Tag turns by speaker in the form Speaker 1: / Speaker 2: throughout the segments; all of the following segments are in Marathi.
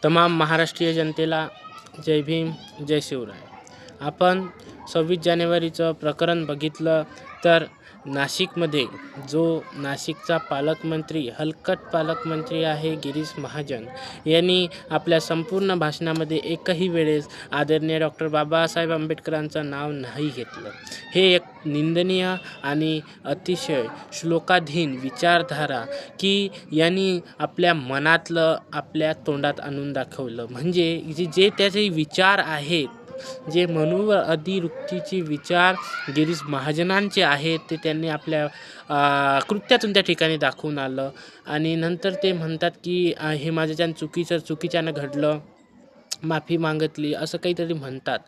Speaker 1: तमाम महाराष्ट्रीय जनतेला जय भीम, जय शिवराय. आपण 26 जानेवारीचं प्रकरण बघितलं तर नाशिकमध्ये जो नाशिकचा पालकमंत्री, हलकट पालकमंत्री आहे गिरीश महाजन यांनी आपल्या संपूर्ण भाषणामध्ये एकही वेळेस आदरणीय डॉक्टर बाबासाहेब आंबेडकरांचं नाव नाही घेतलं. हे एक निंदनीय आणि अतिशय श्लोकाधीन विचारधारा की यांनी आपल्या मनातलं आपल्या तोंडात आणून दाखवलं. म्हणजे जे त्याचे विचार आहेत, जे मनोअधिवृत्तीचे विचार गिरीश महाजनांचे आहेत, ते त्यांनी आपल्या कृत्यातून त्या ठिकाणी दाखवून आलं. आणि नंतर ते म्हणतात की हे माझ्याच्यानं चुकीच्यानं घडलं, माफी मागितली, असं काहीतरी म्हणतात.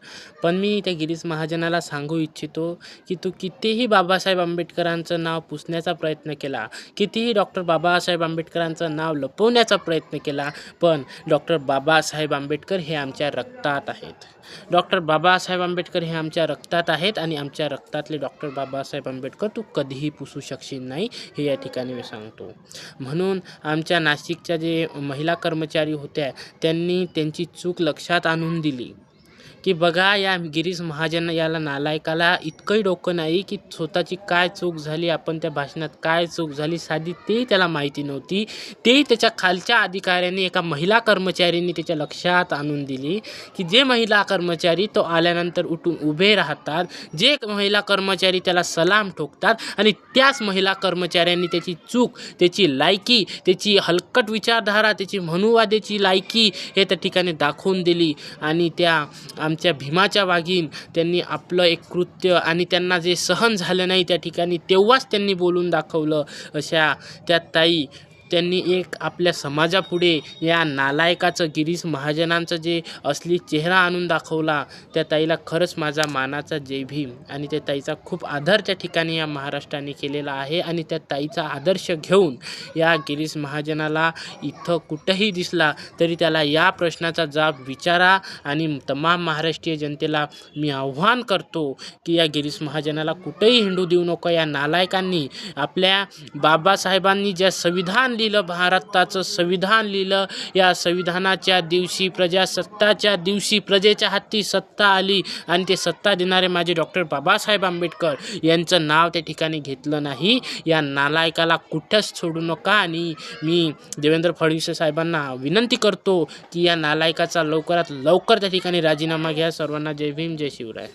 Speaker 1: पण मी त्या गिरीश महाजनाला सांगू इच्छितो की तू कितीही बाबासाहेब आंबेडकरांचं नाव पुसण्याचा प्रयत्न केला, कितीही डॉक्टर बाबासाहेब आंबेडकरांचं नाव लपवण्याचा प्रयत्न केला, पण डॉक्टर बाबासाहेब आंबेडकर हे आमच्या रक्तात आहेत. डॉक्टर बाबासाहेब आंबेडकर हे आमच्या रक्तात आहेत आणि आमच्या रक्तातले डॉक्टर बाबासाहेब आंबेडकर तू कधीही पुसू शकशील नाही, हे या ठिकाणी मी सांगतो. म्हणून आमच्या नाशिकच्या जे महिला कर्मचारी होत्या त्यांनी त्यांची चूक लक्षात आणून दिली की बघा, या गिरीश महाजन याला नालायकाला इतकंही डोकं नाही की स्वतःची काय चूक झाली, आपण त्या भाषणात काय चूक झाली साधी ते त्याला माहिती नव्हती. तेही त्याच्या खालच्या अधिकाऱ्यांनी, एका महिला कर्मचाऱ्यांनी त्याच्या लक्षात आणून दिली की जे महिला कर्मचारी तो आल्यानंतर उठून उभे राहतात, जे महिला कर्मचारी त्याला सलाम ठोकतात, आणि त्याच महिला कर्मचाऱ्यांनी त्याची चूक, त्याची लायकी, त्याची हलकट विचारधारा, त्याची मनुवादाची लायकी हे त्या ठिकाणी दाखवून दिली. आणि त्या आमच्या भीमाच्या वाघीण त्यांनी आपलं एक कृत्य आणि त्यांना जे सहन झालं नाही त्या ठिकाणी तेव्हाच त्यांनी बोलून दाखवलं. अशा त्या ताई त्यांनी एक आपल्या समाजापुढे या नालायकाचं, गिरीश महाजनांचं जे असली चेहरा आणून दाखवला. त्या ताईला खरंच माझा मानाचा जय भीम. आणि त्या ताईचा खूप आदर त्या ठिकाणी या महाराष्ट्राने केलेला आहे. आणि त्या ताईचा आदर्श घेऊन या गिरीश महाजनाला इथं कुठंही दिसला तरी त्याला या प्रश्नाचा जाब विचारा. आणि तमाम महाराष्ट्रीय जनतेला मी आव्हान करतो की या गिरीश महाजनाला कुठंही हिंडू देऊ नको. या नालायकांनी आपल्या बाबासाहेबांनी ज्या संविधान लिहिलं, भारताचं संविधान लिहिलं, या संविधानाच्या दिवशी, प्रजासत्ताच्या दिवशी प्रजेच्या हाती सत्ता आली आणि ते सत्ता देणारे माझे डॉक्टर बाबासाहेब आंबेडकर यांचं नाव त्या ठिकाणी घेतलं नाही. या नालायकाला कुठंच सोडू नका. आणि मी देवेंद्र फडणवीस साहेबांना विनंती करतो की या नालायकाचा लवकरात लवकर त्या ठिकाणी राजीनामा घ्या. सर्वांना जय भीम, जय शिवराय.